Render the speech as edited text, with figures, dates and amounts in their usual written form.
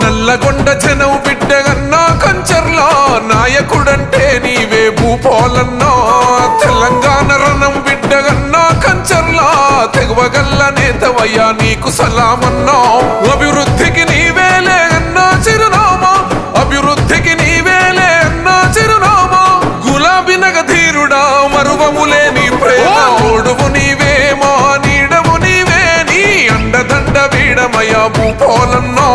నల్లగొండ జనం బిడ్డగన్నా కంచర్లా నాయకుడంటే నీవే భూపాలన్నా తెలంగాణ రణం బిడ్డగన్నా కంచర్లా తెగవగల్ల నేతవయ్యా నీకు సలామన్నా అభివృద్ధికి నీవేలే అన్నా చిరునామా అభివృద్ధికి నీవేలే అన్నా చిరునామా గులాబీ నగధీరుడా మరువములే నీ ప్రేమ తోడువు నీవే మా నీడవు నీవే నీ అండదండ వీడమయ్యా భూపాలన్నా